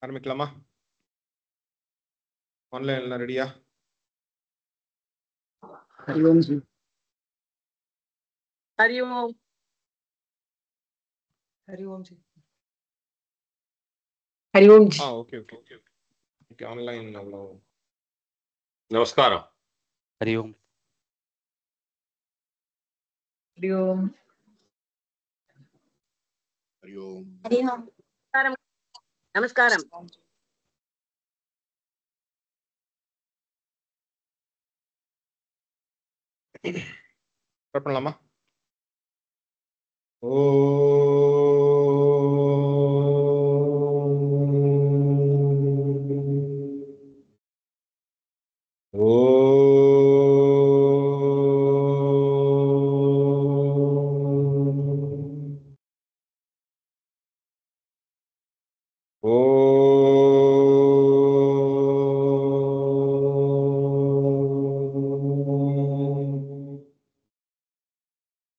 ஆரம்பிக்கலாமா? ஆன்லைன் எல்லாம் ரெடியா? Hari Om ji. Hari Om. Hari Om ji. Hari Om ji. Okay okay okay okay online அவ்வளோ. நமஸ்காரம். हरि ओम। हरि ओम। हरि ओम। हरि ओम। நமஸ்காரம். ஸ்டார்ட் பண்ணலாமா?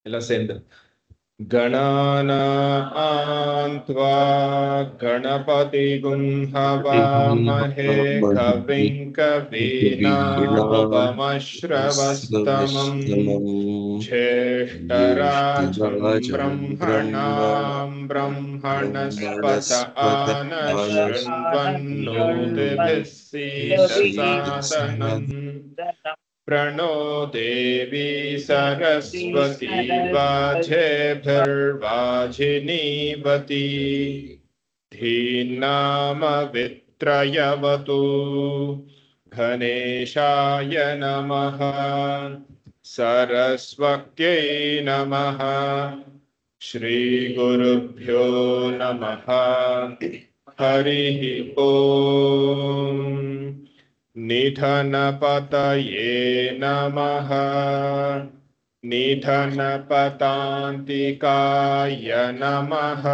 எல்லாம் சேர்ந்து गणानां त्वा गणपतिगुं हवामहे कविं कवीनामुपमश्रवस्तमं ज्येष्ठराजं ब्रह्मणां ब्रह्मणस्पत आनशृण्वन्नोतिभिः सीदसादनम् प्रणो देवी सरस्वती वाजेभिर्वाजिनीवती धीनामवित्रयवतु गणेशाय नमः सरस्वत्यै नमः श्रीगुरुभ्यो नमः हरिः ओम् निधनपतये नमः निधनपतान्तिकाय नमः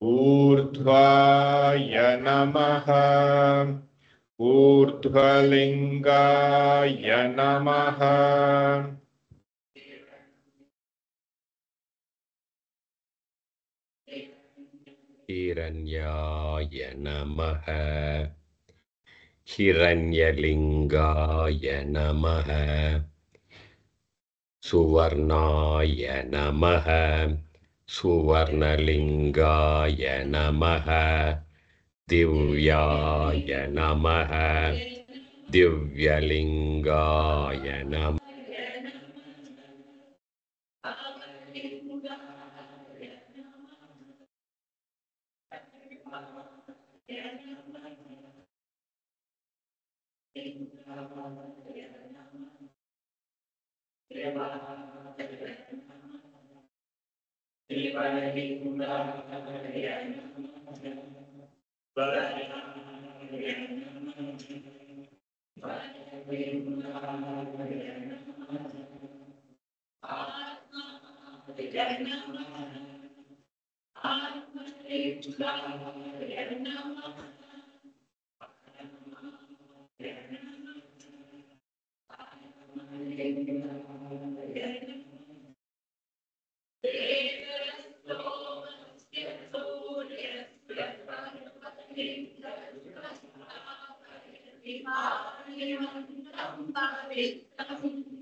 ऊर्ध्वाय नमः ऊर्ध्वलिङ्गाय नमः हिरण्याय नमः हिरण्यलिङ्गाय नमः सुवर्णाय नमः सुवर्णलिङ्गाय नमः दिव्याय नमः दिव्यलिङ्गाय नमः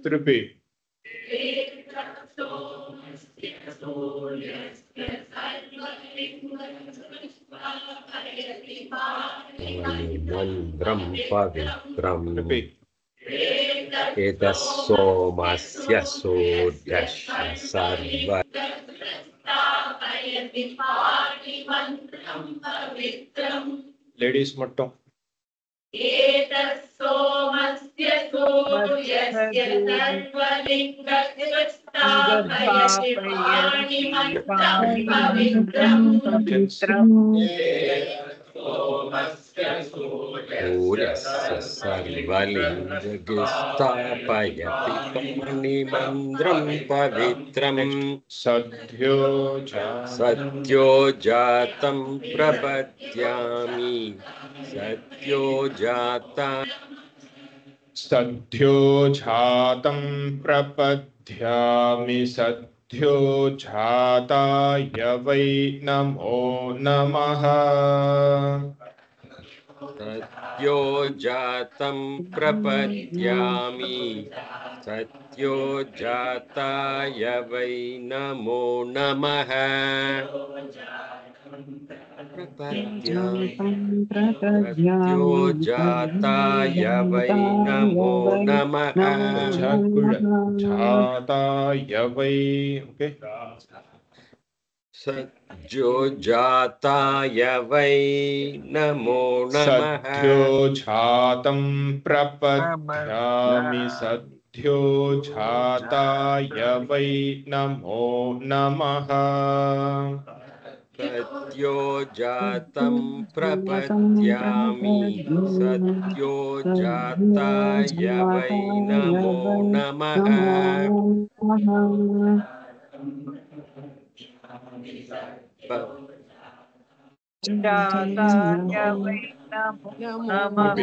திருப்பி मन्त्रं पवित्रम् திருப்பி एतः सोमस्य सूर्यस्य सर्व லேடிஸ் மட்டும் सूर्यस्य सर्वलिङ्गगे स्थापयति पाणिमन्त्रं पवित्रम् सद्यो जातं प्रपद्यामि सद्यो जातं प्रपद्यामि सद्यो जाताय वै नमो नमः सद्यो जातं प्रपद्यामि सद्यो जाताय वै नमो नमः सद्यो जाताय वै नमो नमः जाताय वै ओके सद्यो जाताय वै नमो नमः सद्यो जातं प्रपद्यामि सद्यो जाताय वै नमो नमः सद्यो जातं प्रपद्यामि सद्यो जाताय वै नमो नमः जाताय वै नमो नमः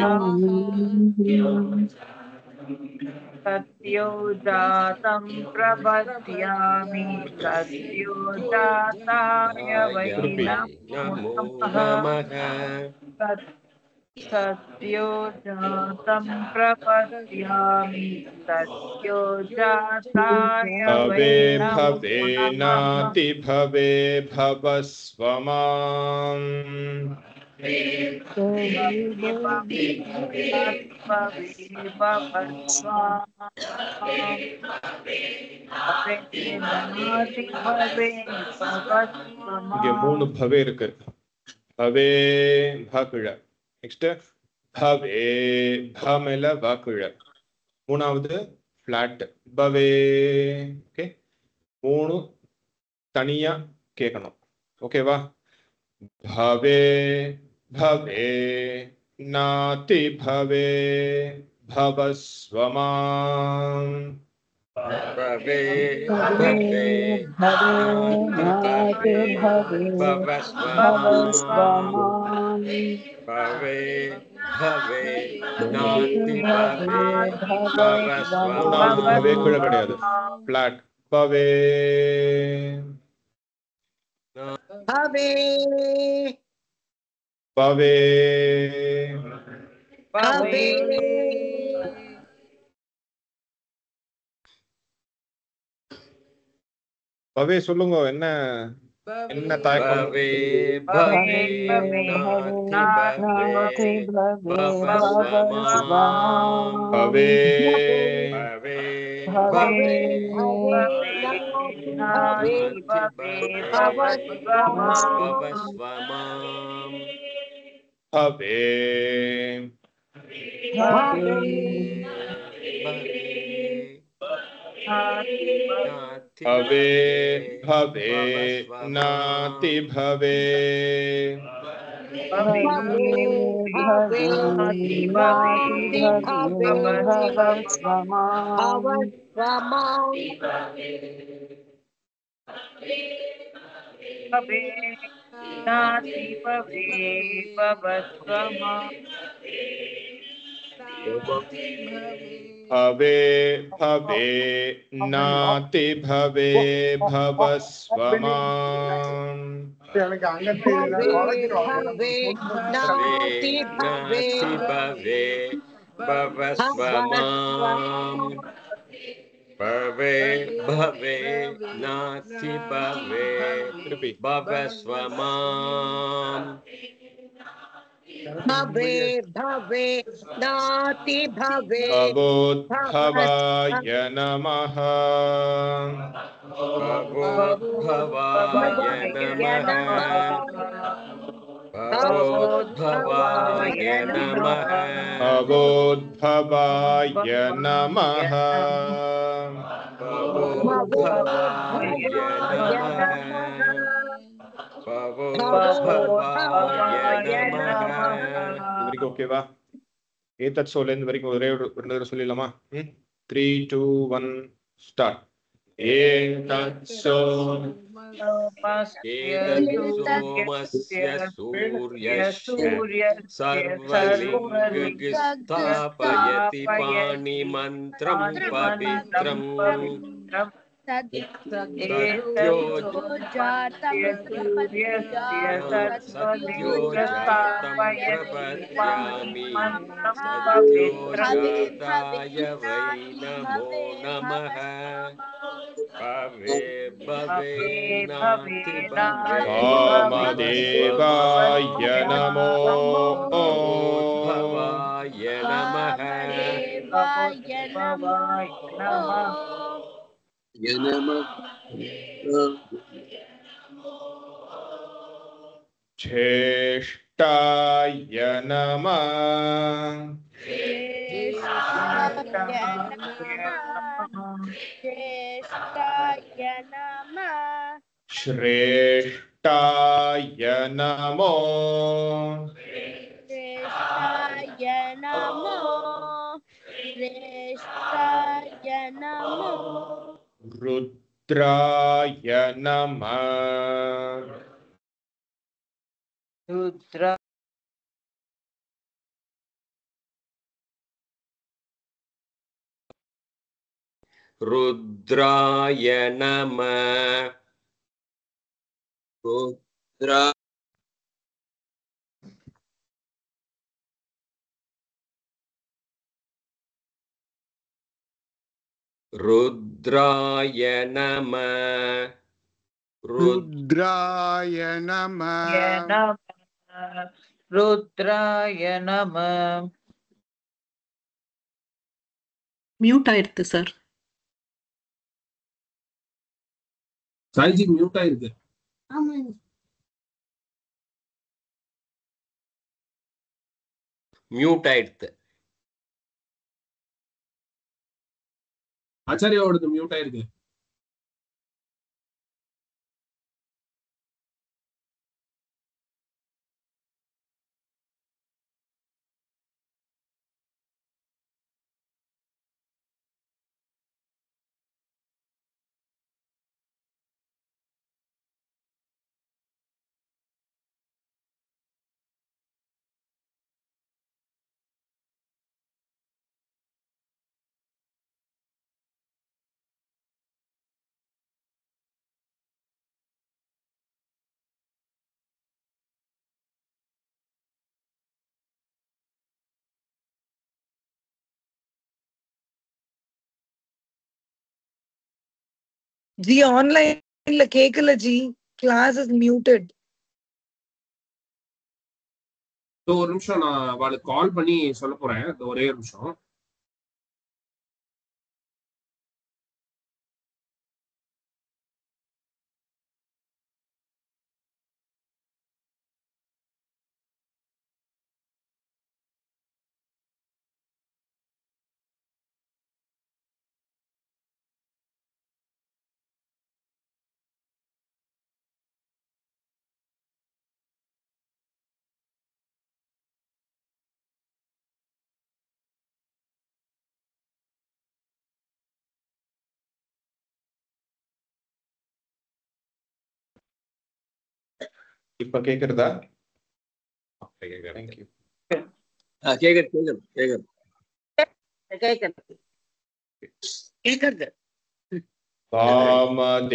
सद्यो जातं प्रपद्यामि सद्यो जाताय वै नमो नमः सद्यो जातं प्रपद्यामि सद्यो जाताय वै भवे नमो नमः नाति भवे भवस्वमाम् இங்க மூணு பவே இருக்கு பவே பகிழ நெக்ஸ்ட் பவே பமேல பகிழ மூணாவது பிளாட் பவே ஓகே மூணு தனியா கேட்கணும் ஓகேவா भवे भवे नाति भवे भवस्वमाम् भवे भवे नाति भवे भवस्वमाम् भवे भवे नाति भवे மூணாவது भवे கூட भवस्वमाम् கிடையாது பிளாட் भवे भवे भवे भवे भवे சொல்லுங்க என்ன என்ன தாயக்கம் भवे भवे नाति भवे भवस्वमाम् भवे भवे भवे नाति भवे भवस्वमाम् भवे भवे भवे नाति भवे नाति भवे भवस्वमाम् भवे भवे नाति भवे भवस्वमाम् भवे नाति भवे भवस्व माम् भवे भवे नाति भवे திருப்பி भवस्व माम् भवे भवे नाति भवे भवोद्भवाय नमः भवोद्भवाय नमः भवोद्भवाय नमः भवोद्भवाय नमः भवोद्भवाय नमः भवोद्भवाय नमः வரைக்கும் ஓகேவா? ஏதத் சோல இந்த வரைக்கும் ஒரே ஒரு தடவை சொல்லிடலாமா? 3 2 1 ஸ்டார்ட். ஏதத் सोमस्य सूर्यस्य सर्वलिङ्गस्थापयति पाणिमन्त्रं पवित्रम् सत्यो जातं प्रपद्यामि सत्यो जाताय वै नमो नमः भवे भवे नाति भवे वामदेवाय नमो भवाय नमः ज्येष्ठाय नमः श्रेष्ठाय नमो रुद्राय नमः रुद्र रुद्राय नमः रुद्रा रुद्राय नमः रुद्राय नमः रुद्राय नमः மியூட் ஆயிடுது சார். சாய்ஜி மியூட் ஆயிருக்கு. மியூட் ஆயிடுது. ஆச்சாரியாவோடது மியூட் ஆயிருக்கு. ஜி ஆன்லைன்ல கேக்கல ஜி. Class is muted. ஒரு நிமிஷம் நான் அவளுக்கு கால் பண்ணி சொல்ல போறேன். ஒரே ஒரு நிமிஷம். இப்ப கேக்குறதா? Thank you. கேக்குறது. वामदेवाय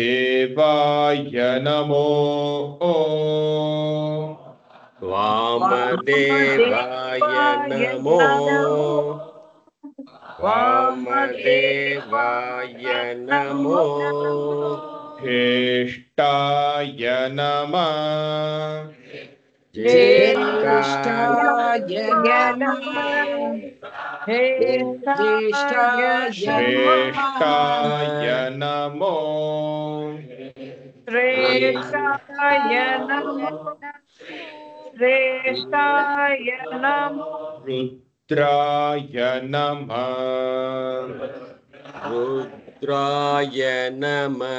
नमो वामदेवाय नमो वामदेवाय नमो ज्येष्ठाय नमः ज्येष्ठाय श्रेष्ठाय नमो रुद्राय नमः रुद्राय नमः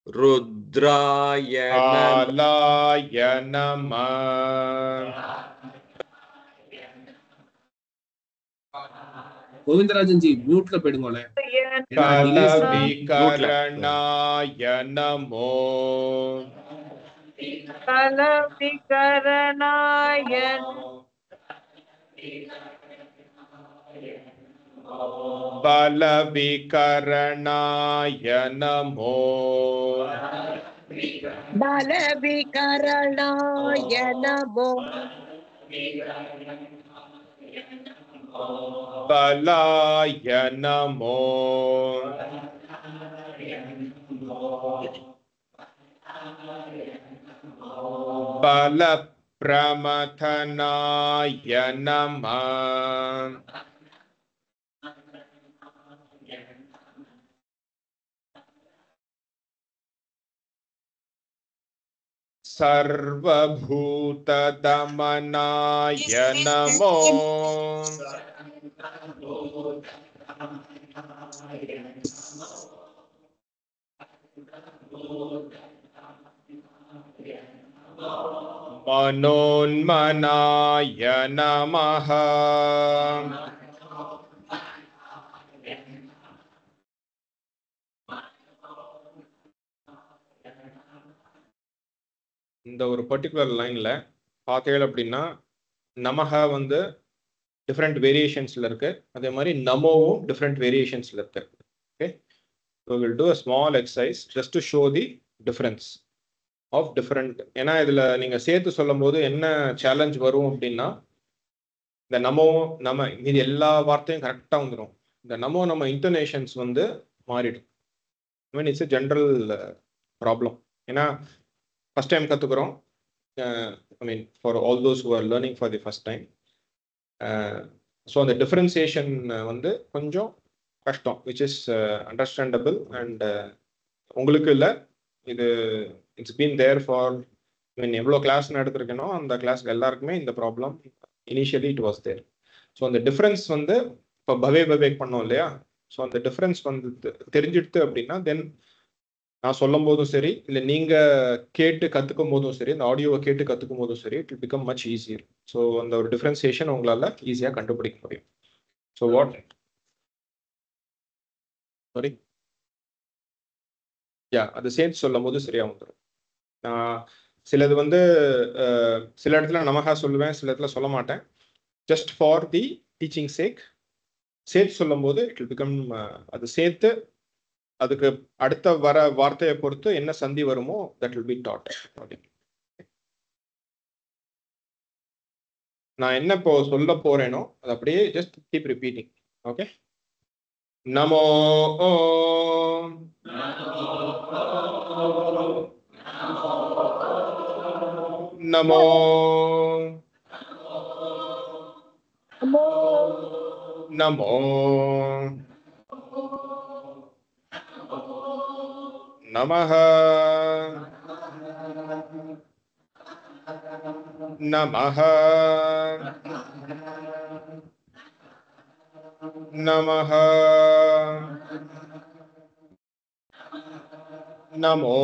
रुद्राय नमः कालाय नमः கோவிந்தராஜன் ஜி மியூட்ல போயிடுங்களே. कलविकरणाय नमो बलविकरणाय नमो बलविकरणाय नमो बलाय नमो बलप्रमथनाय नमः सर्वभूतदमनाय नमो मनोन्मनाय नमः இந்த ஒரு பர்டிகுலர் லைன்ல பார்த்தீங்க அப்படின்னா நமஹ வந்து டிஃப்ரெண்ட் வேரியேஷன்ஸ்ல இருக்கு, அதே மாதிரி நமோவும் டிஃப்ரெண்ட் வேரியேஷன்ஸ்ல இருக்கு. Okay, so will do a small exercise just to show the difference of different. ஏன்னா இதுல நீங்க சேர்த்து சொல்லும் போது என்ன சேலஞ்ச் வரும் அப்படின்னா, இந்த நமோ நம்ம மீது எல்லா வார்த்தையும் கரெக்டாக வந்துடும், இந்த நமோ நம்ம இன்டோனேஷன்ஸ் வந்து மாறிடும். I mean it's a general problem. ஏன்னா ஃபர்ஸ்ட் டைம் கற்றுக்குறோம். I mean for all those who are learning for the first time. So அந்த டிஃப்ரென்சியேஷன் வந்து கொஞ்சம் கஷ்டம், விச் இஸ் அண்டர்ஸ்டாண்டபிள். அண்ட் உங்களுக்கு இல்லை, இது it's been there for mean எவ்வளோ கிளாஸ் எடுத்திருக்கேனோ அந்த கிளாஸ்க்கு எல்லாருக்குமே இந்த problem initially it was there. So அந்த டிஃப்ரென்ஸ் வந்து இப்போ பவேக் பண்ணோம் இல்லையா, ஸோ அந்த டிஃப்ரென்ஸ் வந்து தெரிஞ்சிடுது அப்படின்னா தென் நான் சொல்லும் போதும் சரி, இல்லை நீங்கள் கேட்டு கற்றுக்கும் போதும் சரி, இந்த ஆடியோவை கேட்டு கற்றுக்கும் போதும் சரி, it will become much easier. So அந்த ஒரு டிஃப்ரென்சியேஷன் உங்களால் ஈஸியாக கண்டுபிடிக்க முடியும். ஸோ வாட் சாரி யா அது சேர்த்து சொல்லும் போது சரியாக வந்துடும். நான் சிலது வந்து சில இடத்துல நமகா சொல்லுவேன், சில இடத்துல சொல்ல மாட்டேன். ஜஸ்ட் ஃபார் தி டீச்சிங் சேக் சேர்த்து சொல்லும் போது இட் வில் பிகம், அது சேர்த்து அதுக்கு அடுத்த வர வார்த்தையை பொறுத்து என்ன சந்தி வருமோ தட் வில் பி டாட். நான் என்ன இப்போ சொல்ல போறேனோ அது அப்படியே ஜஸ்ட் கீப் ரிப்பீட்டிங். ஓகே, நமோ நமோ நமோ நமஹ நமஹ நமஹ நமோ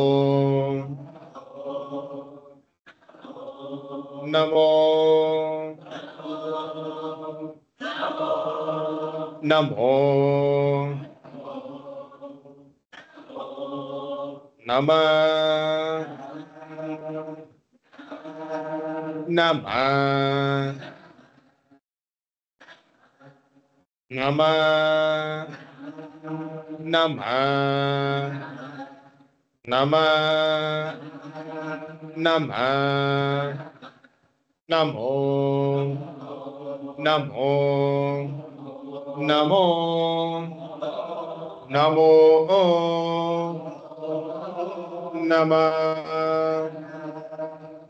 நமோ நமோ நம நம நம நம நம நம நமோ நமோ नमो नमो नमः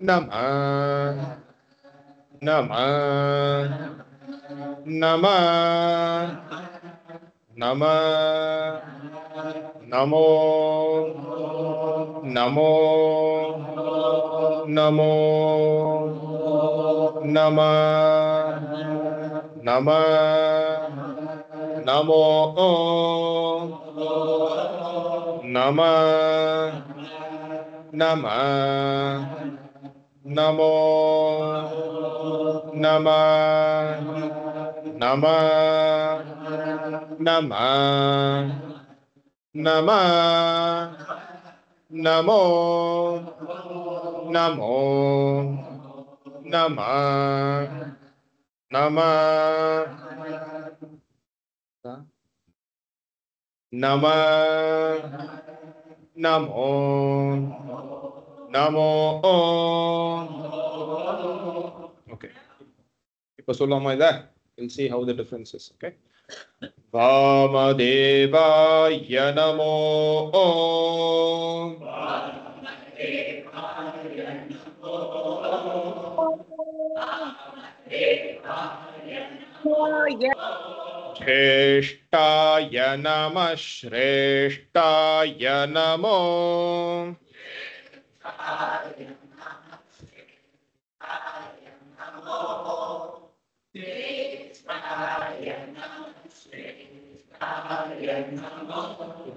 नमः नमः नमः नमः नमो नमो नमो नमः नमः नमो नमः नमः नमो नमः नमः नमः नमः नमो नमो नमः नमः नमः नमो नमो okay இப்போ சொல்லாமா இத we'll see how the difference is okay வாமதேவாய நமோ श्रेष्ठाय नमः श्रेष्ठाय नमो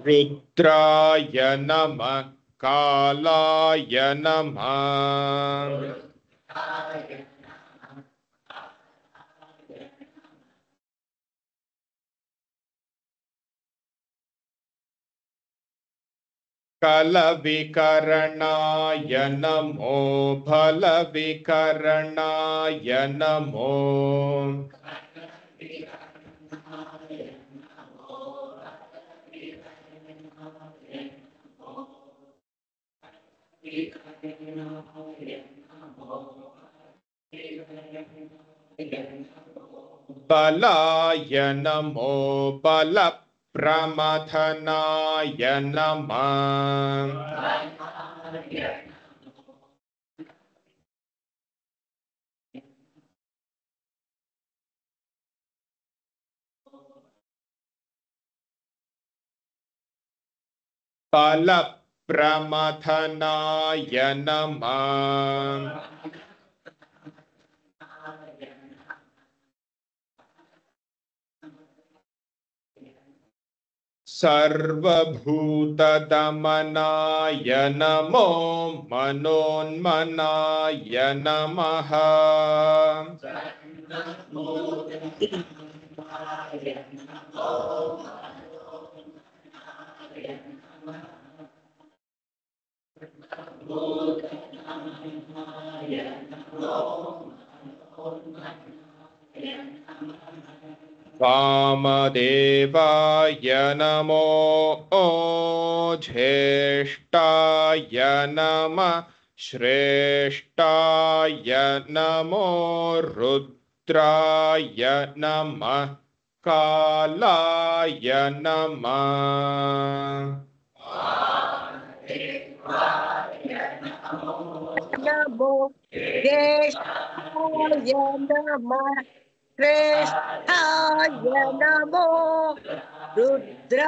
रुद्राय नमः कालाय नमः कलविकरणाय नमो फलविकरणाय नमो बलाय नमो बल प्रमथनाय नमः बल प्रमथनाय नमः सर्वभूतदमनाय नमो मनोन्मनाय नमः वामदेवाय नमो ज्येष्ठाय नमः श्रेष्ठाय नमो रुद्राय नमः कालाय नमः नमो ज्येष्ठाय नमः श्रेष्ठाय नमो रुद्र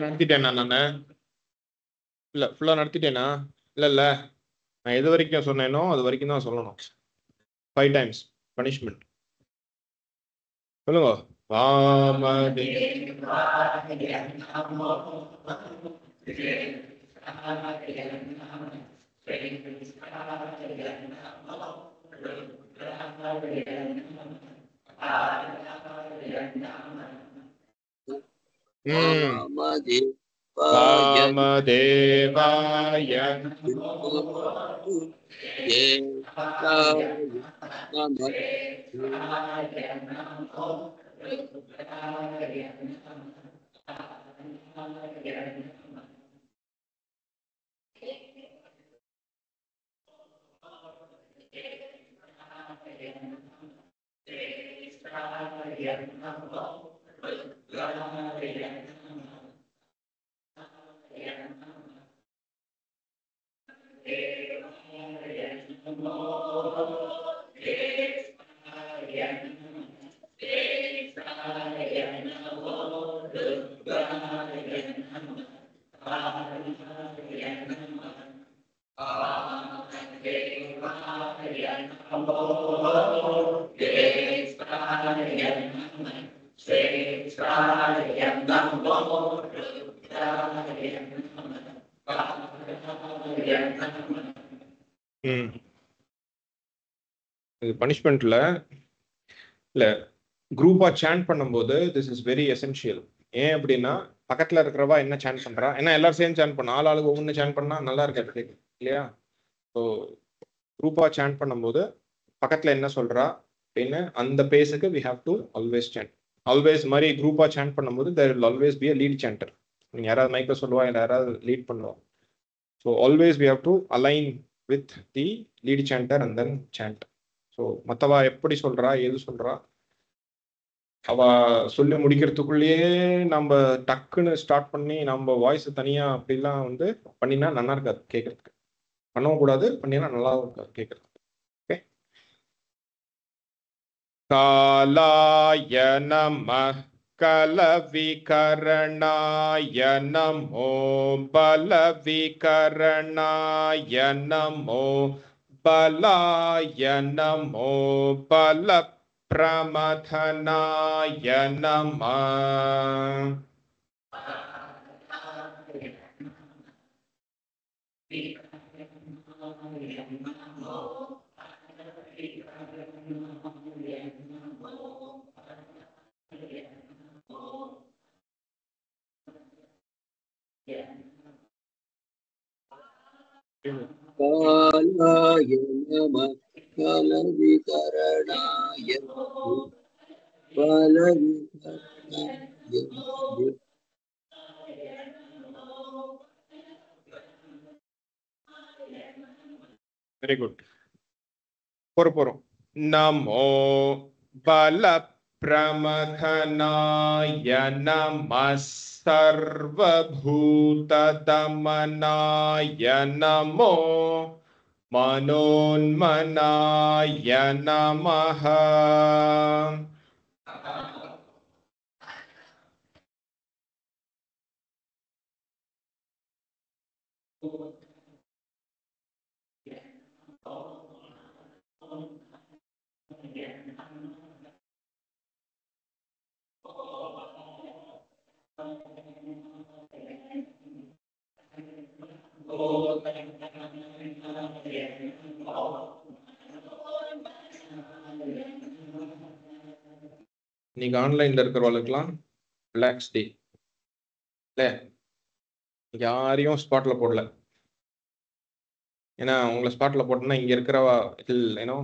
நடத்திட்டேனா நானு இல்ல ஃபுல்லா நடத்திட்டேனா இல்ல நான் எது வரைக்கும் சொன்னேனோ அது வரைக்கும் தான் சொல்லணும் 5 times punishment சொல்லுங்க वामदेवाय இது பனிஷ்மெண்ட்ல இல்ல குரூப்பா சேண்ட் பண்ணும்போது திஸ் இஸ் வெரி எசென்ஷியல். ஏன் அப்படின்னா பக்கத்துல இருக்கிறவா என்ன சேண்ட் பண்றா, ஏன்னா எல்லாரும் சேர்ந்து சேண்ட் பண்ணா ஆளுக்கு ஒவ்வொன்று சேண்ட் பண்ணா நல்லா இருக்காது இல்லையா? ஸோ குரூப்பா சேண்ட் பண்ணும்போது பக்கத்துல என்ன சொல்றா அப்படின்னு அந்த பேஸுக்கு we have to always chant. Always மாதிரி குரூப்பா சேண்ட் பண்ணும்போது there will always be a lead chanter. நீங்க யாராவது மைக்க சொல்லுவா இல்லை யாராவது லீட் பண்ணுவா. So always we have to align with the lead chanter and then chant. So மற்றவா எப்படி சொல்றா எது சொல்றா அவ சொல்லி முடிக்கிறதுக்குள்ளேயே நம்ம டக்குன்னு ஸ்டார்ட் பண்ணி நம்ம வாய்ஸ் தனியா அப்படிலாம் வந்து பண்ணினா நல்லா இருக்காது கேட்கறதுக்கு. பண்ணவும் கூடாது, பண்ணினா நல்லாவும் இருக்காது கேட்கறதுக்கு. ஓகே. காலாய நமः கலவிகரணாய நமோ பலவிகரணாய நமோ பலாய நமோ பல பிரமதனாய நமः. कालाय नमः कलविकरणाय बलविकरणाय வெரி குட். போறோம். நமோ பல பிரமதனாய நமः சர்வபூததமனாய நமோ மனோன்மனாய நமः. இன்னைக்கு ஆன்லைன்ல இருக்கிறவங்களுக்குலாம் ரிலாக்ஸ் டே இல்லை, யாரையும் ஸ்பாட்ல போடல. ஏன்னா உங்களை ஸ்பாட்ல போட்டோம்னா இங்க இருக்கிறவா இதில் ஏன்னோ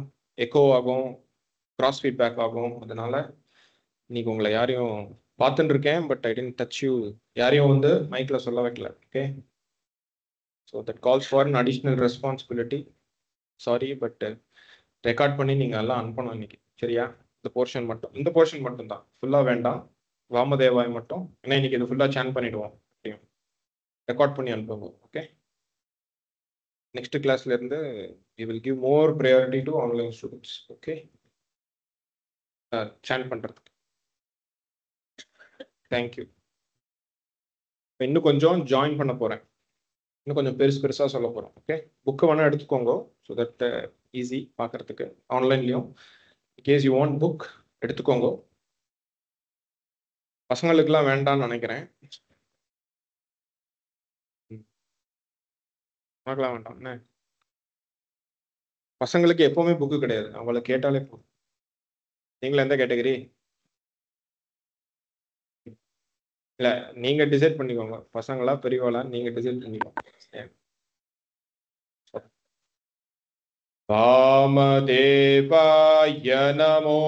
எக்கோ ஆகும், கிராஸ் ஃபீட்பேக் ஆகும். அதனால இன்னைக்கு உங்களை யாரையும் பார்த்துட்டு இருக்கேன், but I didn't touch you. யாரையும் வந்து மைக்ல சொல்ல வைக்கல. Okay. So that calls for an additional responsibility. Sorry, but record பண்ணி நீங்கள் எல்லாம் அனுப்பணும் இன்னைக்கு. சரியா? இந்த போர்ஷன் மட்டும் தான், ஃபுல்லாக வேண்டாம். வாமதேவாய் மட்டும், ஏன்னா இன்னைக்கு இது ஃபுல்லாக சேன் பண்ணிடுவோம். அப்படியும் ரெக்கார்ட் பண்ணி அனுப்புங்க. ஓகே. நெக்ஸ்ட் கிளாஸ்ல இருந்து we will give more priority to online students. Okay. Chant பண்ணுறதுக்கு தேங்க்யூ. இன்னும் கொஞ்சம் ஜாயின் பண்ண போகிறேன், இன்னும் கொஞ்சம் பெருசாக சொல்ல போகிறோம். ஓகே. புக்கு வேணால் எடுத்துக்கோங்க, ஸோ தட் ஈஸி பார்க்குறதுக்கு. ஆன்லைன்லேயும் கேஸ் யூ வாண்ட் புக் எடுத்துக்கோங்க. பசங்களுக்கெல்லாம் வேண்டாம்னு நினைக்கிறேன். பார்க்கலாம் வேண்டாம். என்ன பசங்களுக்கு எப்போவுமே புக்கு கிடையாது, அவளை கேட்டாலே போதும். நீங்களும் எந்த கேட்டகரி? இல்லை, நீங்கள் டிசைட் பண்ணிக்கோங்க, பசங்களா பெரியவாளா நீங்கள் டிசைட் பண்ணிக்கோங்க. वामदेवाय नमो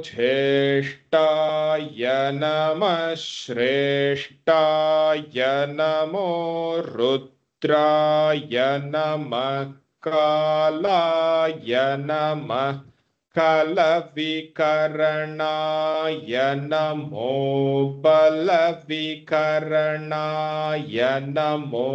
ज्येष्ठाय नमः श्रेष्ठाय नमो रुद्राय नमः कालाय नमः कलविकरणाय नमो बलविकरणाय नमो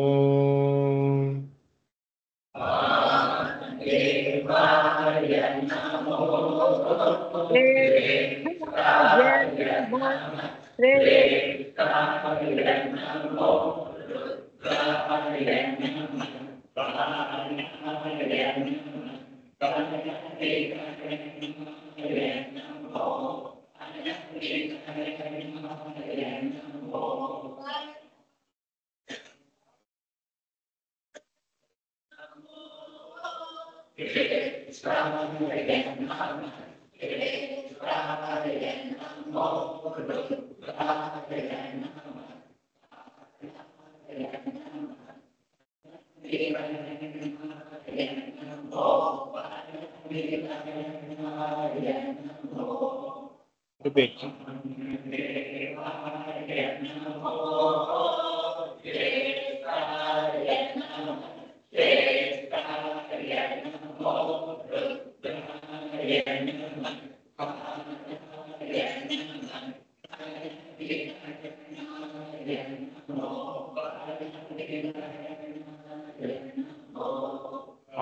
Repeat.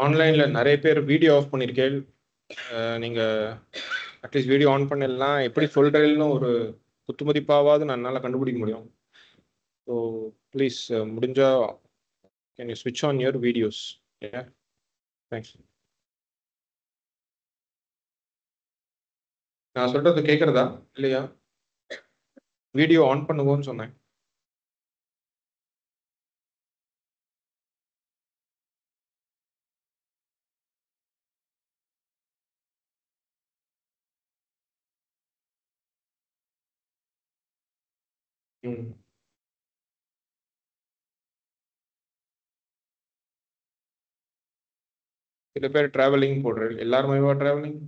ஆன்லைன்ல நிறைய பேர் வீடியோ ஆஃப் பண்ணிருக்கேன். நீங்க அட்லீஸ்ட் வீடியோ ஆன் பண்ணலாம், எப்படி சொல்றேன்னு ஒரு குத்துமதிப்பாவது என்னால் கண்டுபிடிக்க முடியும். ஸோ ப்ளீஸ் முடிஞ்சா கேன் யூ ஸ்விட்ச் ஆன் யுவர் வீடியோஸ். தேங்க்ஸ். நான் சொல்றது கேட்குறதா இல்லையா? வீடியோ ஆன் பண்ணுங்கன்னு சொன்னேன். சில பேர் டிராவலிங் போடுறேன். எல்லாருமே டிராவலிங்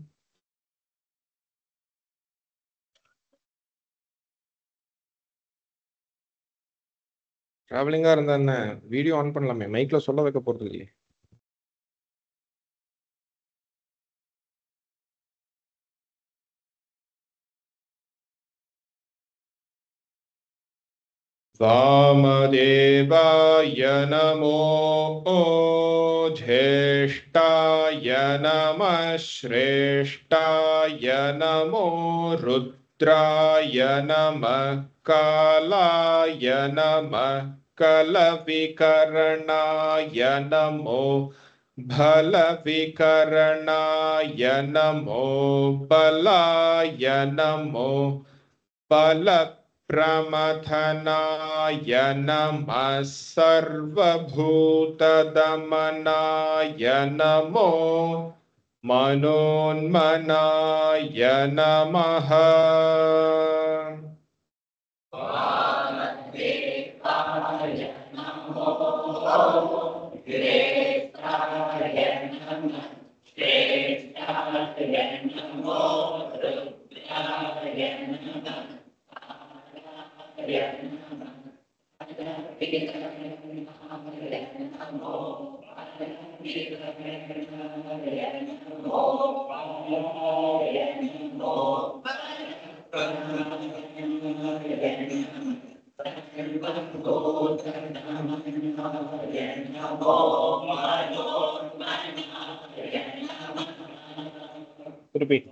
டிராவலிங்கா இருந்தா என்ன, வீடியோ ஆன் பண்ணலாமே, மைக்ல சொல்ல வைக்க போறது இல்லையே. वामदेवाय नमो ज्येष्ठाय नमः श्रेष्ठाय नमो रुद्राय नमः कालाय नमः कलविकरणाय नमो बलविकरणाय नमो बलाय नमो बल प्रमथनाय नमः सर्वभूतदमनाय नमो मनोन्मनाय नमः। Repeat.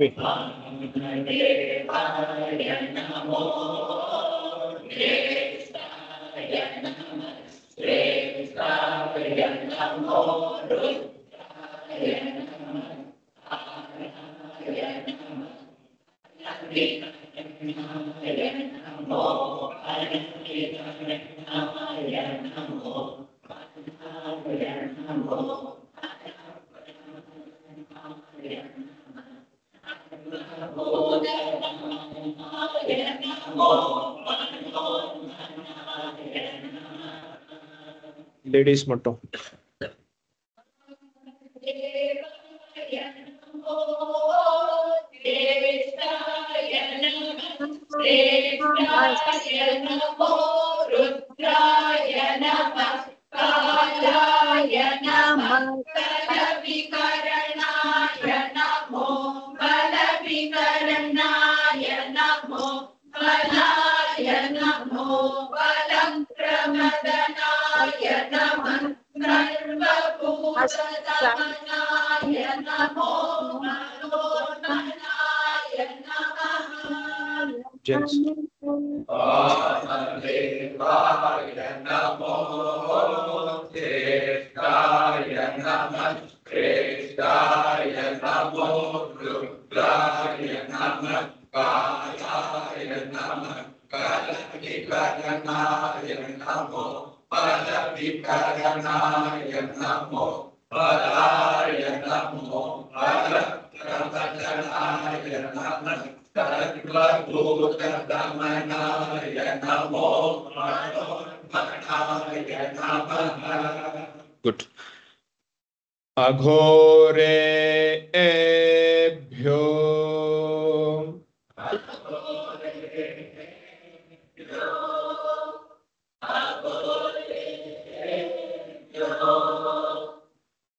திருப்பி லேடிஸ் மட்டும். Gents. Good. Aghorebhyo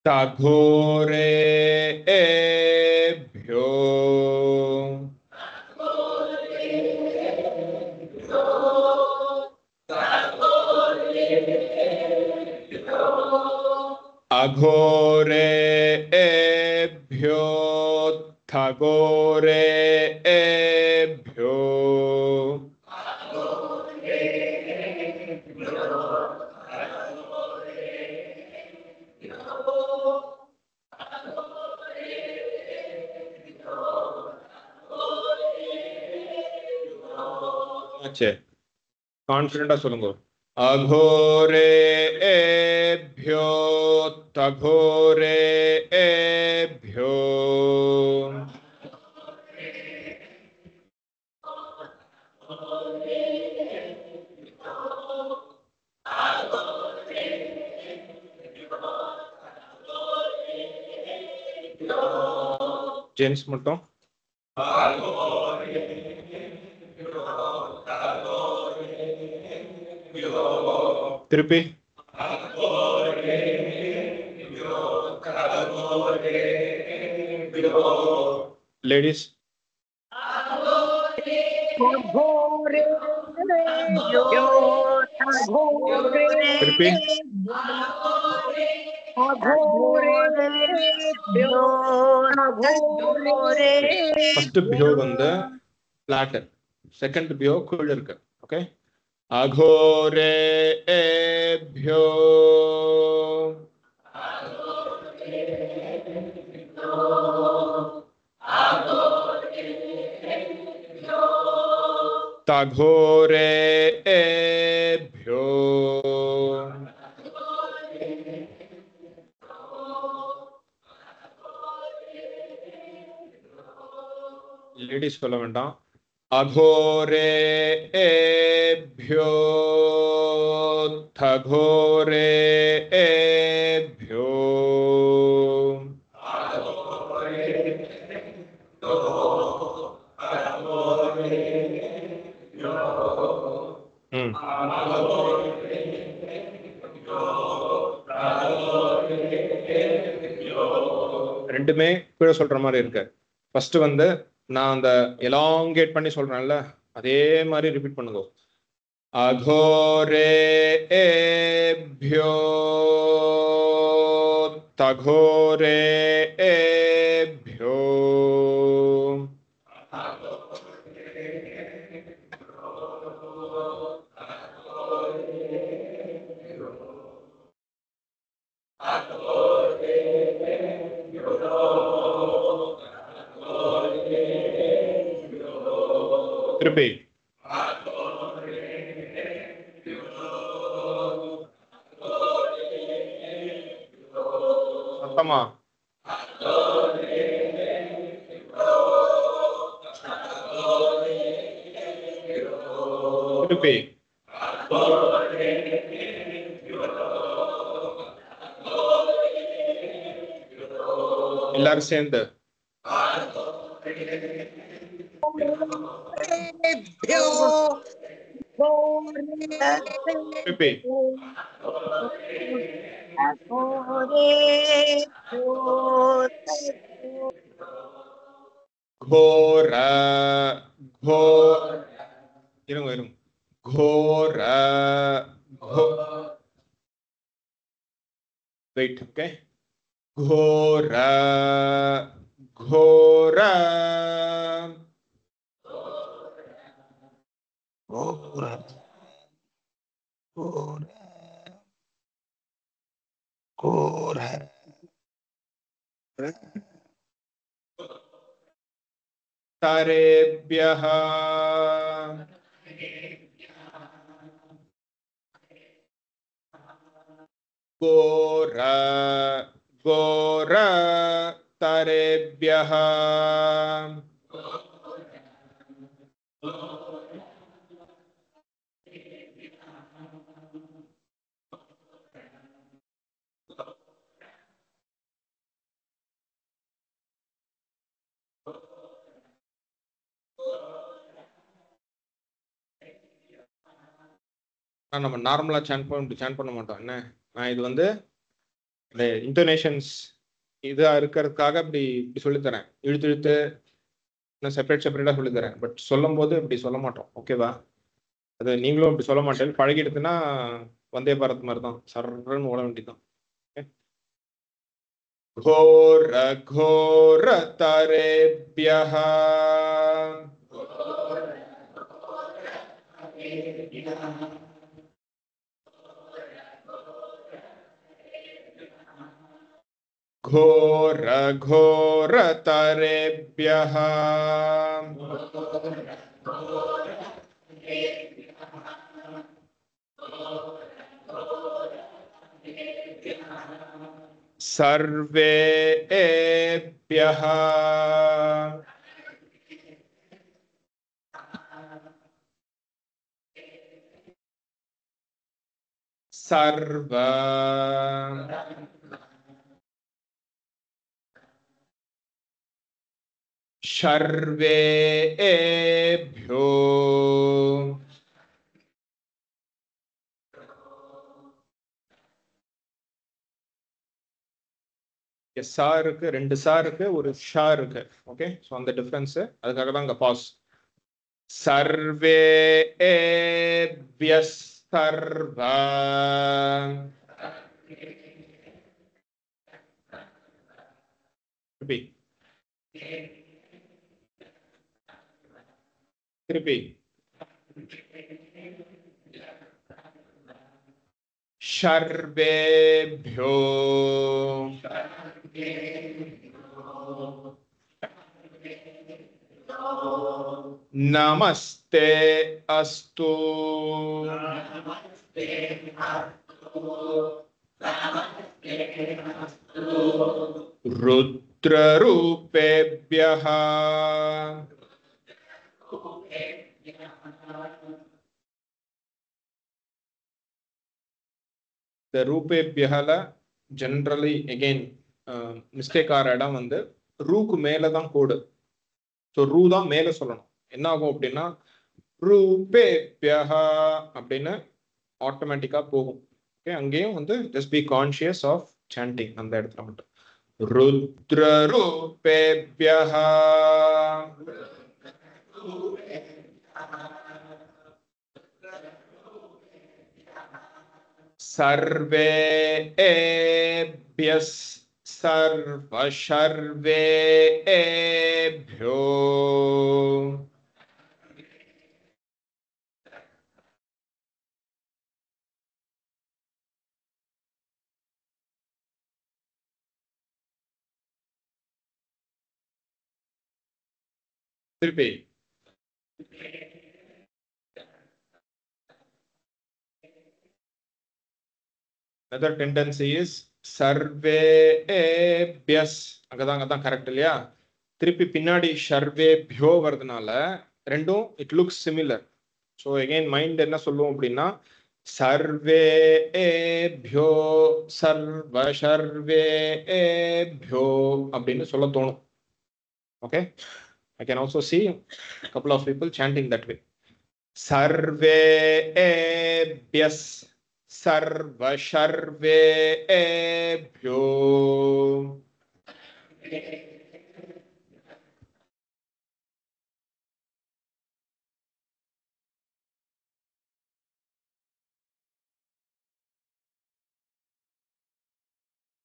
Taghorebhyo Aghorebhyo Thagorebhyo கான்ஃபிடண்டா சொல்லுங்க. அகோரேபியோ தகோரேபியோ ஜென்ஸ் மட்டும். திருப்பி லேடிஸ். திருப்பி ஃபர்ஸ்ட் பியோ வந்து பிளாட், செகண்ட் பியோ கீழ் இருக்கு. ஓகே, அகோரேபியோ தகோரேபியோ லேடிஸ் சொல்ல வேண்டாம். அகோரேபியோ தகோரேபியோ ரெண்டுமே கீழே சொல்ற மாதிரி இருக்கு. ஃபர்ஸ்ட் வந்து நான் அந்த எலாங்கேட் பண்ணி சொல்றேன்ல, அதே மாதிரி ரிப்பீட் பண்ணுங்க. அகோரேபியோ தகோரேபியோ திருப்பி சத்தமா திருப்பி எல்லாரும் சேர்ந்து திருப்பி घोर घोर இருங்க இருங்க घोर wait okay घोर घोर तारेभ्यः घोर घोर तारेभ्यः நம்ம நார்மலா சான் பண்ண மாட்டோம் என்ன நான் இது வந்து இந்த இன்டோனேஷன்ஸ் இதா இருக்கிறதுக்காக இப்படி இப்படி சொல்லித்தரேன் இழுத்து இழுத்து நான் செப்பரேட்டா சொல்லித்தரேன் பட் சொல்லும் போது இப்படி சொல்ல மாட்டோம் ஓகேவா அது நீங்களும் இப்படி சொல்ல மாட்டேன் பழகிடுதுன்னா வந்தே பாரத் மாதிரி தான் சர்றன்னு ஓட வேண்டியதுதான் घोर घोर तारेभ्यः घोर घोर तारेभ्यः सर्वेभ्यः सर्व सर्वेभ्यो சா இருக்கு ரெண்டு சா இருக்கு ஒரு ஷா இருக்கு ஓகே சோ அந்த டிஃபரன்ஸ் அதுக்காக தான் அங்க பாஸ் சர்வேபியஸ் சர்வ திருப்பி திருப்பி सर्वेभ्यो नमस्ते अस्तु रुद्ररूपेभ्यः the ரூபேபியஹல ஜெனரலி அகைன் மிஸ்டேக் ஆகிற இடம் வந்து ரூக்கு மேல தான் கோடு ஸோ ரூ தான் மேல சொல்லணும் என்ன ஆகும் அப்படின்னா ரூபேபியஹ அப்படின்னு ஆட்டோமேட்டிக்கா போகும் ஓகே அங்கேயும் வந்து just be conscious of chanting அந்த இடத்துல மட்டும் ருத்ர ரூபேபியஹ सर्वेभ्यः सर्व सर्वेभ्यो திருப்பி another tendency is sarvebhyas அங்கதான் கரெக்ட் இல்லையா? திருப்பி பின்னாடி சர்வேபியோ வரதுனால ரெண்டும் it looks similar. So again mind என்ன சொல்லுவோம் அப்படின்னா சர்வேபியோ சர்வ சர்வேபியோ அப்படின்னு சொல்ல தோணும். Okay, I can also see a couple of people chanting that way. Sarvebhyas sarva sarvebhyo.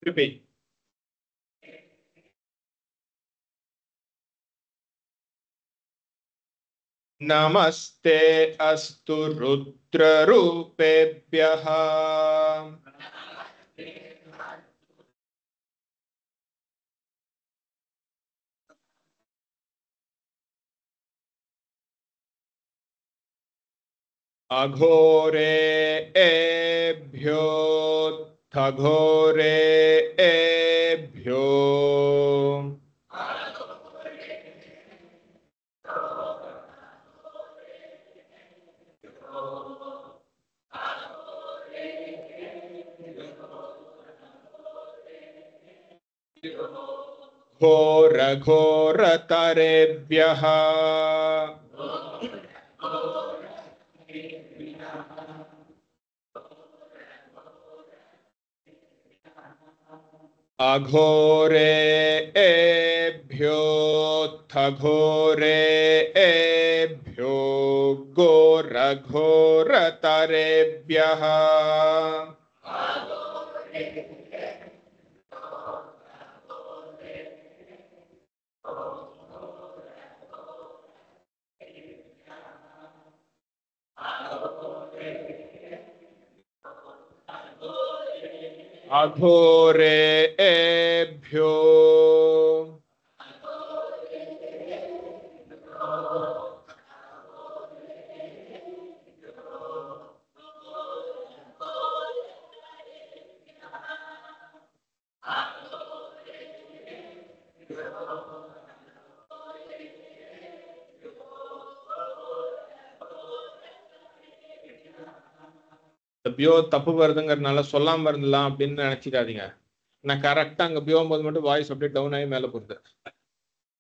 Repeat. नमस्ते अस्तु रुद्ररूपेभ्यः अघोरेभ्यो थघोरेभ्यो घोर घोरतरेभ्यः अघोरेभ्यो थघोरेभ्यो घोर घोरतरेभ्यः अघोरेभ्यो பியோ தப்பு வருதுங்கிறதுனால சொல்லாம இருந்தலாம் அப்படின்னு நினைச்சிக்காதீங்க. நான் கரெக்டா அங்க பியோவும் போது மட்டும் வாய்ஸ் அப்படியே டவுன் ஆகி மேல போகுது.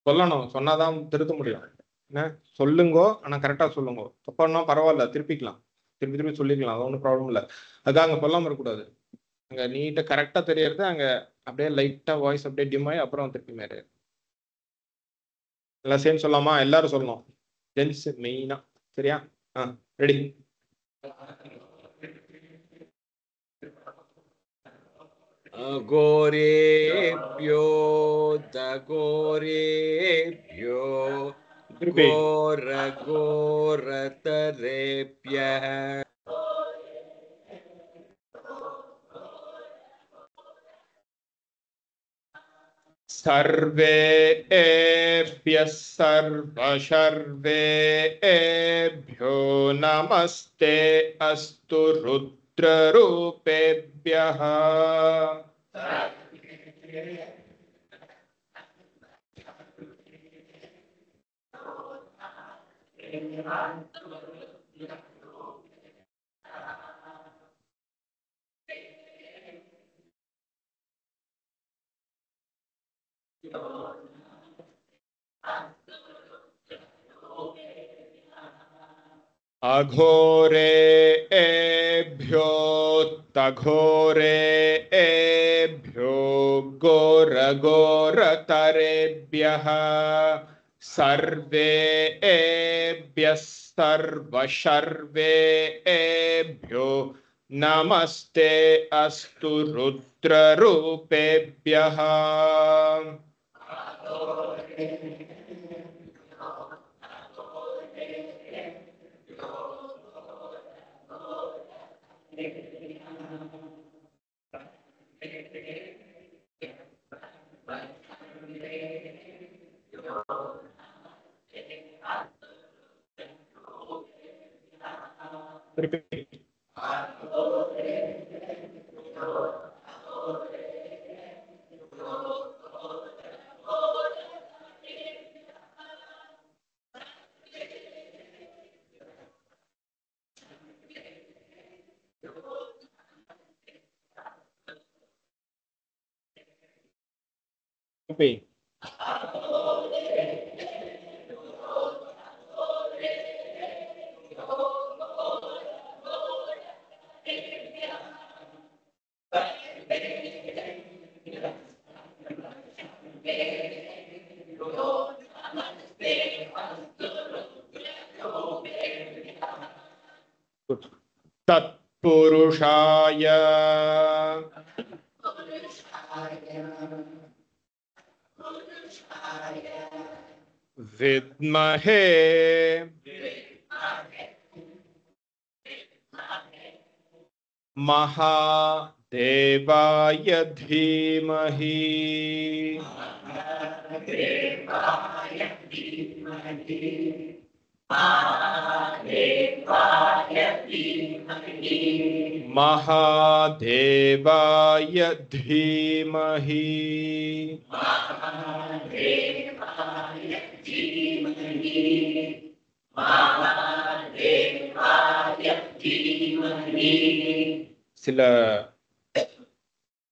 சொல்லணும், சொன்னாதான் திருத்த முடியும். என்ன சொல்லுங்கோ, ஆனா கரெக்டா சொல்லுங்க. தப்பானா பரவாயில்ல, திருப்பிக்கலாம், திருப்பி திருப்பி சொல்லிக்கலாம், அது ஒன்றும் ப்ராப்ளம் இல்லை. அதுக்காக அங்க சொல்லாம இருக்கக்கூடாது. அங்க நீட்டா கரெக்டா தெரியறது அங்க அப்படியே லைட்டா வாய்ஸ் அப்படியே டிம் ஆகி அப்புறம் திருப்பி மேலே எல்லாம் சேர்ந்து சொல்லாமா? எல்லாரும் சொல்லணும், ஜென்ஸ் மெயினா. சரியா? ரெடி. अघोरेभ्यो दघोरेभ्यो घोर घोरतरेभ्यः सर्वेभ्यः सर्व सर्वेभ्यो नमस्ते अस्तु रुद्ररूपेभ्यः अघोरेभ्यो तघोरेभ्यो घोर घोरतरेभ्यः सर्वेभ्यः सर्व सर्वेभ्यो நமஸ்தே அஸ்து ருத்ரரூபேப்யஹ. Repeat. Repeat. Tatpurushaya vidmahe Mahadevaya dhimahi. Mahadevaya dhimahi.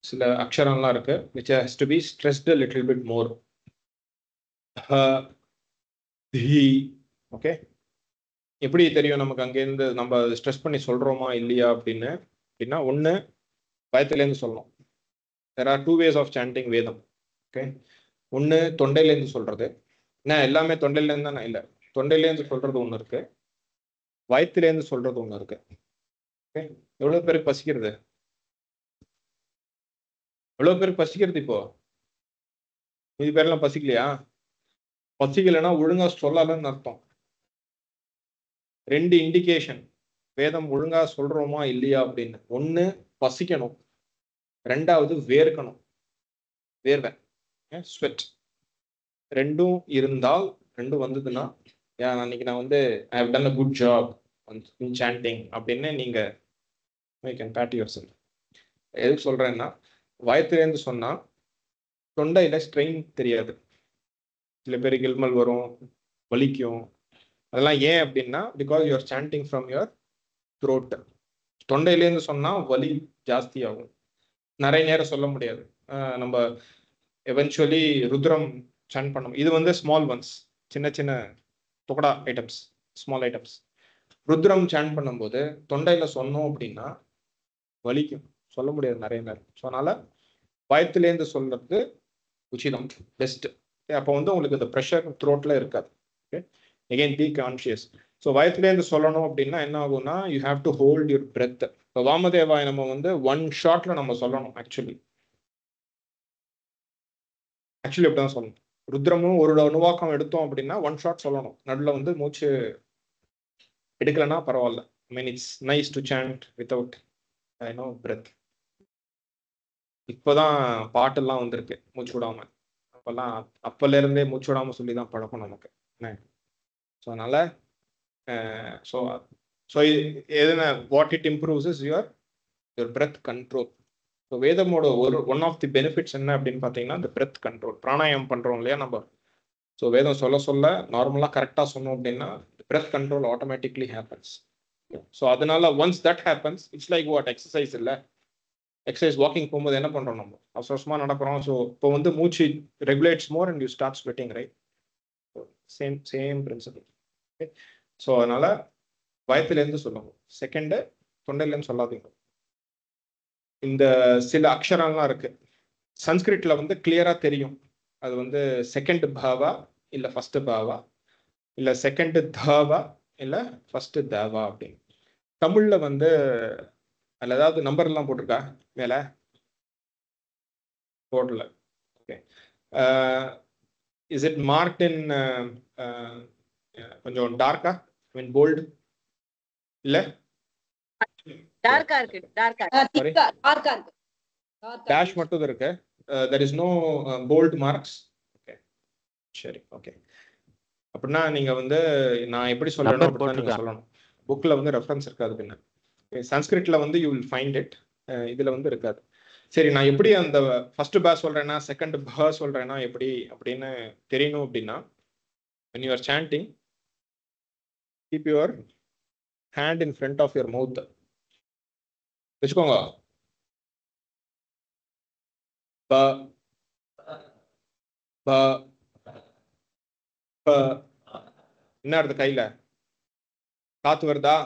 சில அக்ஷரம்லாம் இருக்கு which has to be stressed a little bit more. Okay, எப்படி தெரியும் நமக்கு அங்கேருந்து நம்ம ஸ்ட்ரெஸ் பண்ணி சொல்றோமா இல்லையா அப்படின்னா ஒன்று பயத்துலேருந்து சொல்லணும். there are two ways of chanting வேதம். ஓகே, ஒன்று தொண்டையிலேருந்து சொல்றது. நான் எல்லாமே தொண்டையிலேருந்து தான் இல்லை, தொண்டையிலேருந்து சொல்றது ஒன்று இருக்கு, வயிற்றுலேருந்து சொல்றது ஒன்று இருக்கு. ஓகே, எவ்வளோ பேருக்கு பசிக்கிறது? எவ்வளோ பேருக்கு பசிக்கிறது? இப்போ மீதி பேரெல்லாம் பசிக்கலையா? பசிக்கலைன்னா ஒழுங்கா சொல்லலன்னு அர்த்தம். ரெண்டு இண்டிகேஷன் வேதம் ஒழுங்கா சொல்றோமா இல்லையா அப்படின்னு. ஒன்று பசிக்கணும், ரெண்டாவது வேர்க்கணும், வேர்வை, ஸ்வெட். ரெண்டும் இருந்தால், ரெண்டும் வந்ததுன்னா அன்னைக்கு நான் வந்து I have done a good job in chanting அப்படின்னு நீங்க கேன் பேட் யுவர் செல்ஃப். எதுக்கு சொல்றேன்னா, வயத்துலேருந்து சொன்னா தொண்டையில ஸ்ட்ரெயின் தெரியாது, சில பேருக்கு கில்மல் வரும், வலிக்கும். அதெல்லாம் ஏன் அப்படின்னா because you're chanting from your throat. தொண்டையிலேருந்து சொன்னா வலி ஜாஸ்தி ஆகும், நிறைய நேரம் சொல்ல முடியாது. நம்ம எவென்ச்சுவலி ருத்ரம் சாண்ட் பண்ணணும். இது வந்து ஸ்மால் ஒன்ஸ், சின்ன சின்ன துக்கடா items, small items. Rudram chant பண்ணும்போது தொண்டையில சொன்னோம் அப்படின்னா வலிக்கும், சொல்ல முடியாது நிறைய நேரம். ஸோ அதனால வயத்துலேருந்து சொல்றது உச்சிதம், பெஸ்ட். அப்போ வந்து உங்களுக்கு இந்த ப்ரெஷர் த்ரோட்ல இருக்காது. Okay, again be conscious. So வயத்துலேருந்து சொல்லணும் அப்படின்னா என்ன ஆகும்னா, you have to hold your breath. இப்போ வாமதேவாய் நம்ம வந்து ஒன் ஷாட்ல நம்ம சொல்லணும். ஆக்சுவலி அப்படிதான் சொல்லணும். ருத்ரமும் ஒரு அணுவாக்கம் எடுத்தோம் அப்படின்னா ஒன் ஷாட் சொல்லணும். நடுவில் வந்து மூச்சு எடுக்கலன்னா பரவாயில்ல. I mean it's nice to chant without breath. இப்போதான் பாட்டெல்லாம் வந்திருக்கு மூச்சு விடாம. அப்பல இருந்தே மூச்சு விடாம சொல்லி தான் பழக்கம் நமக்கு. ஸோ அதனால எதுனா what it improves is your breath control. So வேதமோட ஒன் ஆஃப் தி பெனிஃபிட்ஸ் என்ன அப்படின்னு பார்த்தீங்கன்னா இந்த பிரெத் கண்ட்ரோல். பிராணாயாமம் பண்றோம் இல்லையா நம்ம. ஸோ வேதம் சொல்ல நார்மலாக கரெக்டாக சொன்னோம் அப்படின்னா breath control automatically happens. So அதனால once that happens it's like what exercise இல்லை. எக்ஸசைஸ் வாக்கிங் போகும்போது என்ன பண்ணுறோம், நம்ம அவசரமாக நடக்கிறோம். ஸோ இப்போ வந்து மூச்சு regulates more and you start sweating, right? Same principal. Okay, so அதனால வயத்துலேருந்து சொல்லணும். செகண்டு தொண்டையிலேருந்து சொல்லாதீங்க. இந்த சில அக்ஷரம்லாம் இருக்கு சன்ஸ்கிரிட்ல வந்து கிளியரா தெரியும். அது வந்து செகண்ட் பாவா இல்லை ஃபர்ஸ்ட் பாவா, இல்லை செகண்ட் தாவா இல்லை ஃபர்ஸ்ட் தாவா அப்படின்னு. தமிழ்ல வந்து அதில் ஏதாவது நம்பர் எல்லாம் போட்டிருக்கா மேலே? போடல. ஓகே. இஸ் இட் மார்க்ட் இன் கொஞ்சம் டார்க்கா, ஐ மீன் போல்டு? இல்ல, டார்க்கா இருக்கு, டார்க்கா. சாரி, டேஷ் மட்டும் இருக்கு. There is no bold marks. Okay, சரி. ஓகே, அப்படின்னா நீங்க வந்து நான் எப்படி சொல்றேனோ அப்படிதான் நீங்க சொல்லணும். புக்ல வந்து ரெஃபரன்ஸ் இருக்காது. பின்ன சன்ஸ்கிரிட்ல வந்து யூ வில் ஃபைண்ட் இட், இதுல வந்து இருக்காது. சரி, நான் எப்படி அந்த ஃபர்ஸ்ட் பா சொல்றேன்னா செகண்ட் பா சொல்றேன்னா எப்படி அப்படின்னு தெரியணும் அப்படின்னா, when you are chanting, keep your hand in front of your mouth. வச்சுக்கோங்க. ப ப ப என்ன அர்த்தம்? கையில காத்து வருதா?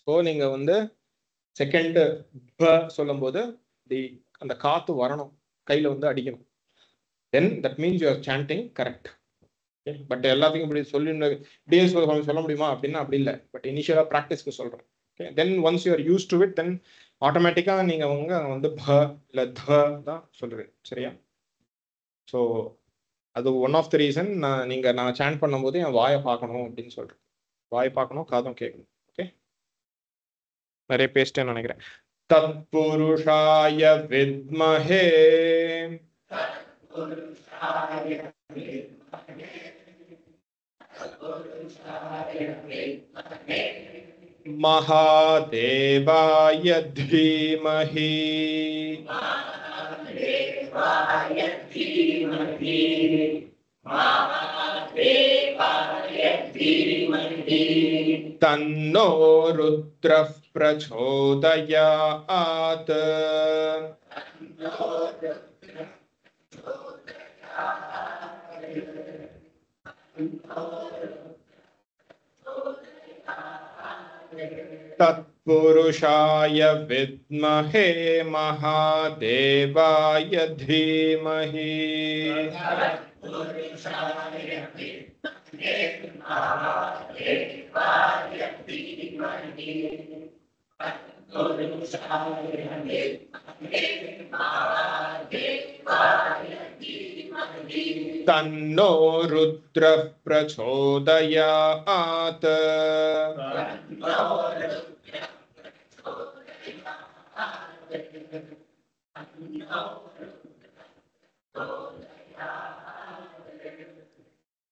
ஸோ நீங்க வந்து செகண்ட் ப சொல்லும் போது அந்த காத்து வரணும், கையில வந்து அடிக்கணும். Then that means you are chanting correct. But எல்லாத்தையும் இப்படி சொல்ல முடியுமா அப்படின்னா அப்படி இல்லை. பட் இனிஷியலா ப்ராக்டிஸ்க்கு சொல்றேன். Then once you are use to it, then ஆட்டோமேட்டிக்கா நீங்க வந்து ப இல்ல த தான் சொல்றேன். சரியா? ஸோ அது ஒன் ஆஃப் த ரீசன் நான் சாண்ட் பண்ணும்போது என் வாயை பார்க்கணும் அப்படின்னு சொல்றேன். வாயை பார்க்கணும், காதும் கேட்கணும். ஓகே, நிறைய பேசிட்டேன்னு நினைக்கிறேன். தத்புருஷாய வித்மஹே மகாதேவாய தீமஹி தன்னோ ருத்ரः பிரச்சோதயாத். तत्पुरुषाय विद्महे महादेवाय धीमहि तन्नो रुद्रः प्रचोदयात्.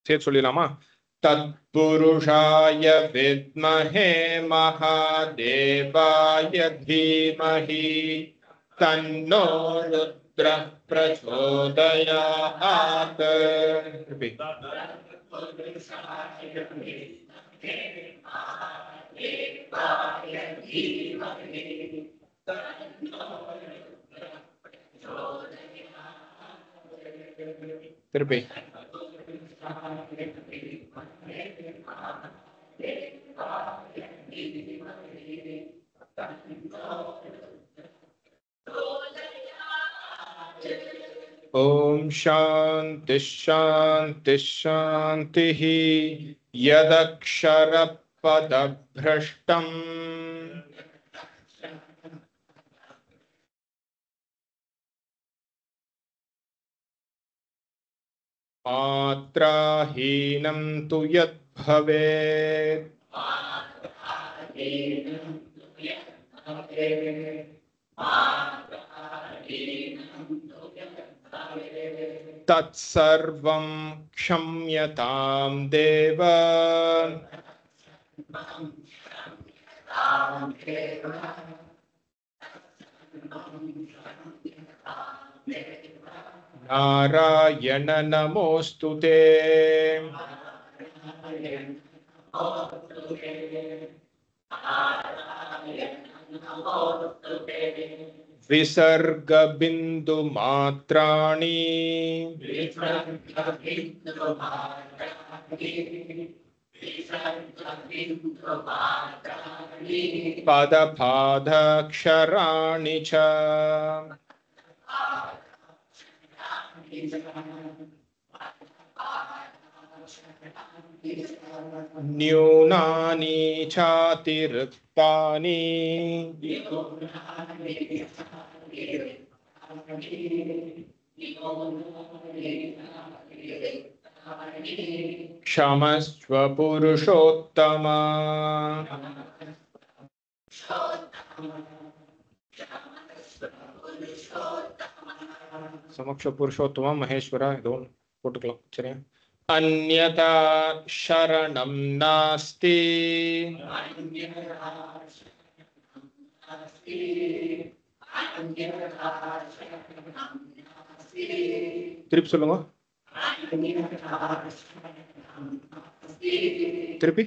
சேர்த்து சொல்லிடலாமா? तत्पुरुषाय विद्महे महादेवाय धीमहि तन्नो रुद्रः प्रचोदयात्. திருப்பி ओम शांति शांति शांति यदक्षर पदभ्रष्टम् मात्राहीनं तु यद्भवेत् तत्सर्वं क्षम्यतां देव. नारायण नमोस्तुते. विसर्ग बिंदु मात्राणि पदपादाक्षराणि च न्यूनानि चातिरिक्तानि क्षमस्व पुरुषोत्तम समक्ष पुरुषोत्तम महेश्वर इदोन போட்டுக்கலாம் சரியா अन्यथा शरणं नास्ति திருப்பி சொல்லுங்க திருப்பி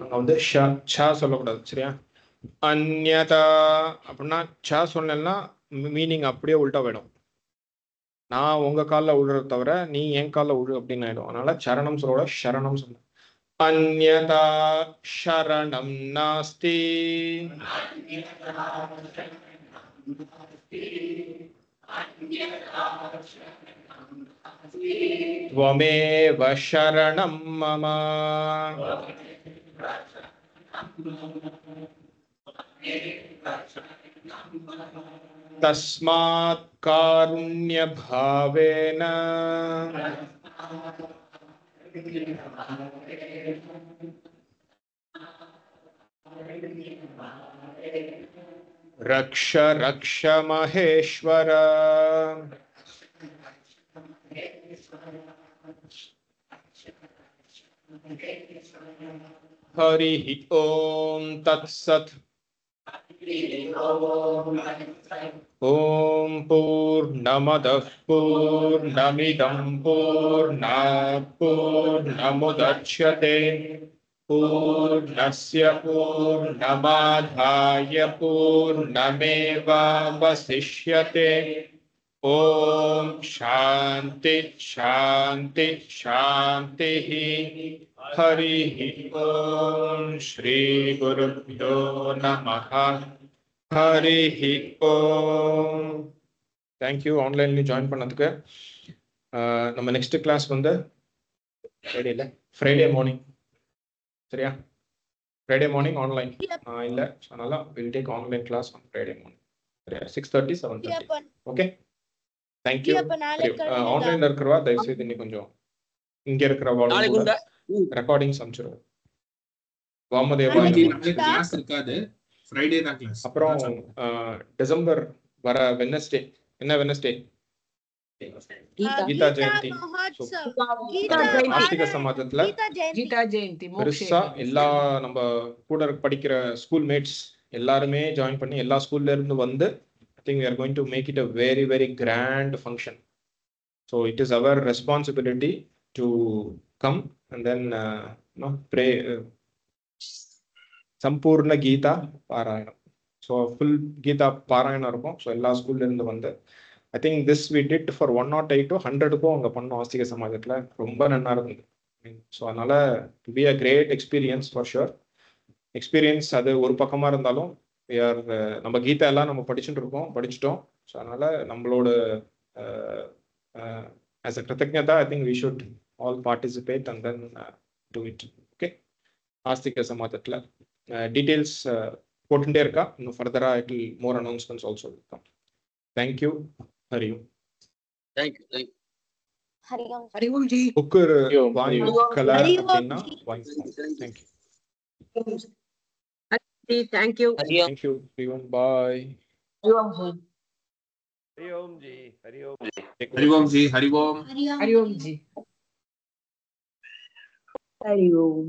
அங்க வந்து ஷ ச சொல்லக்கூடாது சரியா அந்யதா அப்படின்னா ச சொன்னா மீனிங் அப்படியே உல்டா போயிடும் நான் உங்க காலில் விழுறத தவிர நீ என் காலில் விழு அப்படின்னு ஆயிடும் அதனால சரணம் சொல்லோட சரணம் சொல்ல अन्यथा शरणं नास्ति त्वमेव शरणं मम तस्मात् कारुण्यभावेन रक्ष रक्ष महेश्वर हरि ओम तत्सत् ओम पूर्णमदः पूर्णमिदं पूर्णात् पूर्णमुदच्यते पूर्णस्य पूर्णमादाय पूर्णमेवावशिष्यते ओम शांति शांति शांतिः हरि ओम श्री गुरुभ्यो नमः Hari Om thank you online join பண்ணதுக்கு நம்ம நெக்ஸ்ட் கிளாஸ் வந்து ஃப்ரைடே மார்னிங் சரியா ஃப்ரைடே மார்னிங் ஆன்லைன் இல்ல அதனால will take online class on Friday morning சரியா 6:30 7:30 ஓகே थैंक यू ஆன்லைன்ல இருக்கறவா தயவு செய்து இன்னி கொஞ்சம் இங்க இருக்கறவாளோட ரெக்கார்டிங்ஸ் அனுப்பிச்சிருங்க வாமதேவா கிளாஸ் இருக்காது ஃப்ரைடே தான் கிளாஸ் அப்புறம் டிசம்பர் வர வெட்னஸ்டே என்ன வெட்னஸ்டே கீதா ஜெயந்தி ஆஸ்திக சமாஜத்துல கீதா ஜெயந்தி பெருசா எல்லா நம்ம கூட படிக்கிற ஸ்கூல் மேட்ஸ் எல்லாருமே ஜாயின் பண்ணி எல்லா ஸ்கூல்ல இருந்து வந்து I think we are going to make it a very very grand function. So it is our responsibility to come and then pray Sampurna Gita Parayana. So full Gita Parayana இருக்கும். So எல்லா ஸ்கூல்ல இருந்து வந்து I think this we did for 108 to 100 க்கும் அங்க பண்ணோம் ஆஸ்திக சமாஜத்துல ரொம்ப நல்லா இருந்தது. So அதனால to be a great experience for sure. Experience அது ஒரு பக்கமா இருந்தாலும் we are நம்ம கீதா எல்லாம் நம்ம படிச்சிட்டோம். ஸோ அதனால நம்மளோட as a கிருத்தஜ்ஞதா I think we should all participate and then do it. Okay. Astika சமாஜத்துல டீடைல்ஸ் போட்டுட்டே இருக்கா இன்னும் ஃபர்தரா it will more announcements also இருக்கும். Thank you. Hari Om. Thank you. Hari Om ji book வாங்கிக்கல அப்படின்னா வாங்கிக்கலாம். Thank you. Thank you. Thank you everyone. Bye. Hari Om ji Hari Om ji Hari Om ji Hari Om Hari Om ji Hari Om.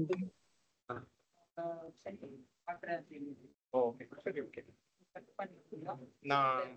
Okay. நான்